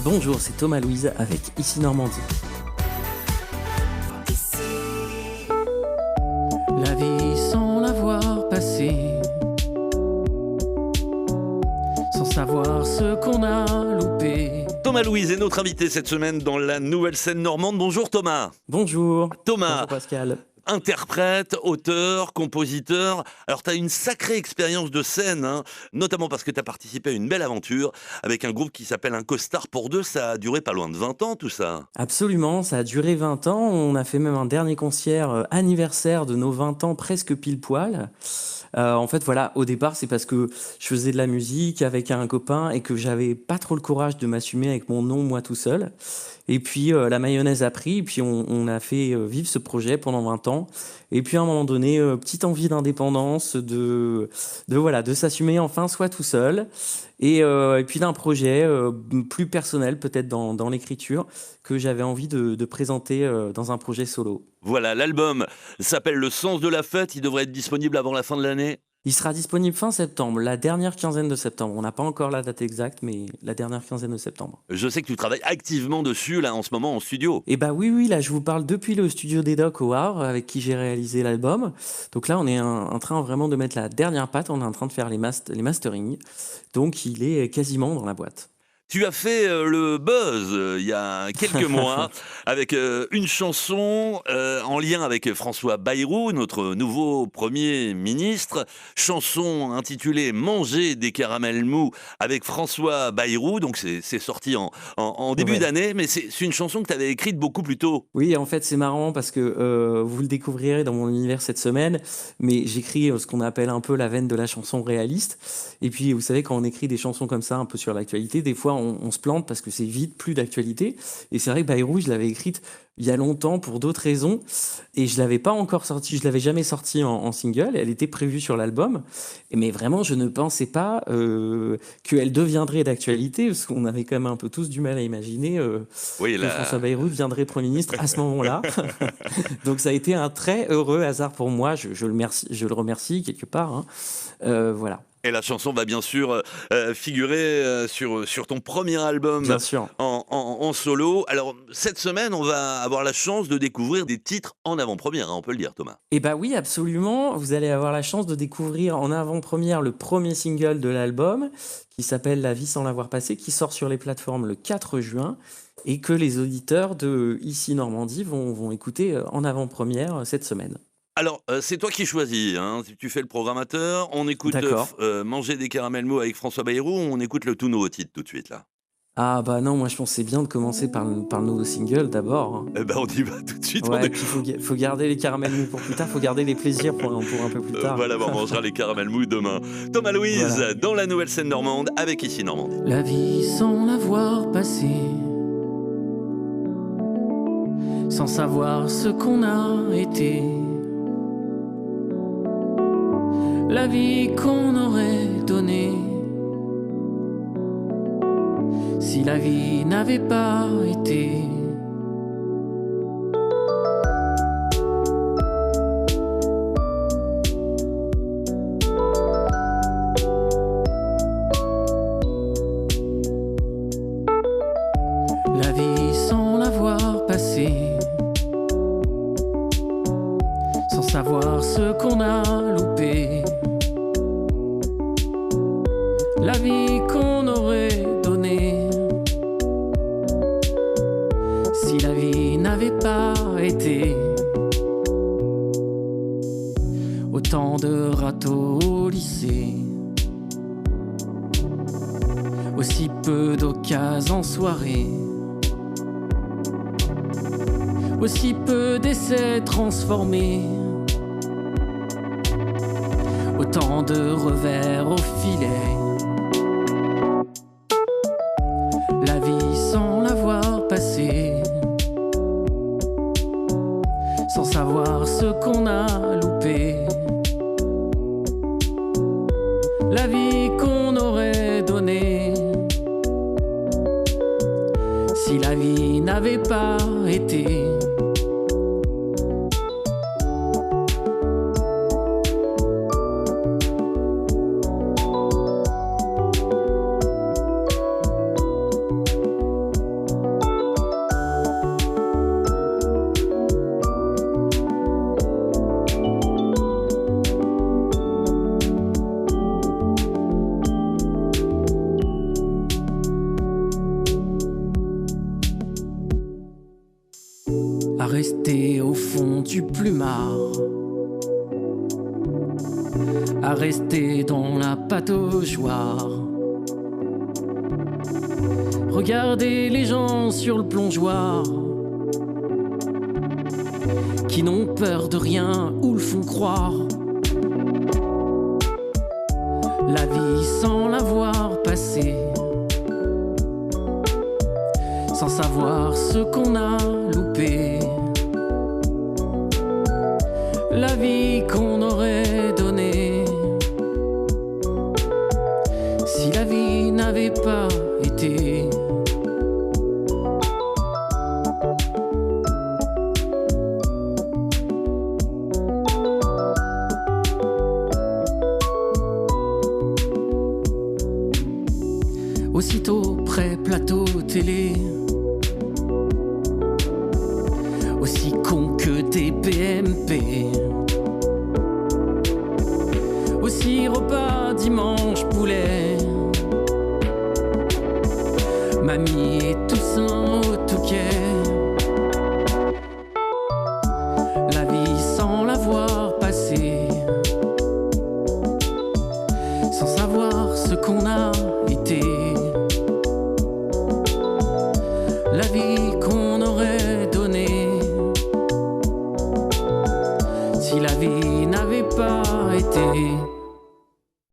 Bonjour, c'est Thomas Louise avec Ici Normandie. La vie sans l'avoir passée, sans savoir ce qu'on a loupé. Thomas Louise est notre invité cette semaine dans la nouvelle scène normande. Bonjour Thomas. Bonjour. Thomas. Bonjour Pascal. Interprète, auteur, compositeur. Alors, tu as une sacrée expérience de scène, notamment parce que tu as participé à une belle aventure avec un groupe qui s'appelle Un Costard pour deux. Ça a duré pas loin de 20 ans, tout ça. Absolument, ça a duré 20 ans. On a fait même un dernier concert anniversaire de nos 20 ans, presque pile poil. En fait, voilà, au départ, c'est parce que je faisais de la musique avec un copain et que j'avais pas trop le courage de m'assumer avec mon nom, moi tout seul. Et puis, la mayonnaise a pris, et puis on a fait vivre ce projet pendant 20 ans. Et puis, à un moment donné, petite envie d'indépendance, de s'assumer enfin, soit tout seul. Et puis d'un projet plus personnel, peut-être dans l'écriture, que j'avais envie de présenter dans un projet solo. Voilà, l'album s'appelle Le Sens de la Fête. Il devrait être disponible avant la fin de l'année. Il sera disponible fin septembre, la dernière quinzaine de septembre. On n'a pas encore la date exacte, mais la dernière quinzaine de septembre. Je sais que tu travailles activement dessus, là, en ce moment, en studio. Et bah oui, là, je vous parle depuis le studio d'Edoc au Havre, avec qui j'ai réalisé l'album. Donc là, on est en train vraiment de mettre la dernière patte. On est en train de faire les masterings. Donc, il est quasiment dans la boîte. Tu as fait le buzz il y a quelques mois avec une chanson en lien avec François Bayrou, notre nouveau Premier ministre. Chanson intitulée Manger des caramels mous avec François Bayrou. Donc c'est sorti en début d'année, mais c'est une chanson que tu avais écrite beaucoup plus tôt. Oui, en fait, c'est marrant parce que vous le découvrirez dans mon univers cette semaine, mais j'écris ce qu'on appelle un peu la veine de la chanson réaliste. Et puis, vous savez, quand on écrit des chansons comme ça, un peu sur l'actualité, des fois, on se plante parce que c'est vite plus d'actualité. Et c'est vrai que Bayrou, je l'avais écrite il y a longtemps pour d'autres raisons et je l'avais pas encore sortie, je l'avais jamais sortie en single. Elle était prévue sur l'album, mais vraiment je ne pensais pas qu'elle deviendrait d'actualité parce qu'on avait quand même un peu tous du mal à imaginer que François Bayrou deviendrait Premier ministre à ce moment-là. Donc ça a été un très heureux hasard pour moi. Je le remercie quelque part. Voilà. Et la chanson va bien sûr figurer sur ton premier album bien sûr. En solo. Alors, cette semaine, on va avoir la chance de découvrir des titres en avant-première, on peut le dire, Thomas. Eh bien oui, absolument. Vous allez avoir la chance de découvrir en avant-première le premier single de l'album, qui s'appelle La vie sans l'avoir passé, qui sort sur les plateformes le 4 juin, et que les auditeurs de Ici Normandie vont écouter en avant-première cette semaine. Alors, c'est toi qui choisis, tu fais le programmateur, on écoute Manger des caramels mous avec François Bayrou, on écoute le tout nouveau titre tout de suite, là. Ah bah non, moi je pensais bien de commencer par le nouveau single d'abord. Eh ben on y va tout de suite. Ouais, il faut garder les caramels mous pour plus tard, faut garder les plaisirs pour un peu plus tard. Voilà, on mangera les caramels mous demain. Thomas Louise, dans la nouvelle scène normande, avec Ici Normandie. La vie sans l'avoir passée, sans savoir ce qu'on a été. La vie qu'on aurait donnée si la vie n'avait pas été. La vie sans l'avoir passée, sans savoir ce qu'on a loupé. La vie qu'on aurait donnée si la vie n'avait pas été. Autant de râteaux au lycée, aussi peu d'occasions en soirée, aussi peu d'essais transformés, autant de revers au filet. La vie sans l'avoir passée, sans savoir ce qu'on a loupé. La vie qu'on aurait donnée si la vie n'avait pas été. à rester au fond du plumard, à rester dans la pataugeoire. Regardez les gens sur le plongeoir qui n'ont peur de rien ou le font croire. La vie sans l'avoir passée, sans savoir ce qu'on a loupé. La vie qu'on aurait donnée si la vie n'avait pas été. Aussitôt près plateau télé, aussi con que des PMP, aussi repas dimanche poulet, mamie et Toussaint au Touquet. La vie sans l'avoir passée, sans savoir ce qu'on a été. La vie qu'on aurait donnée si la vie n'avait pas été.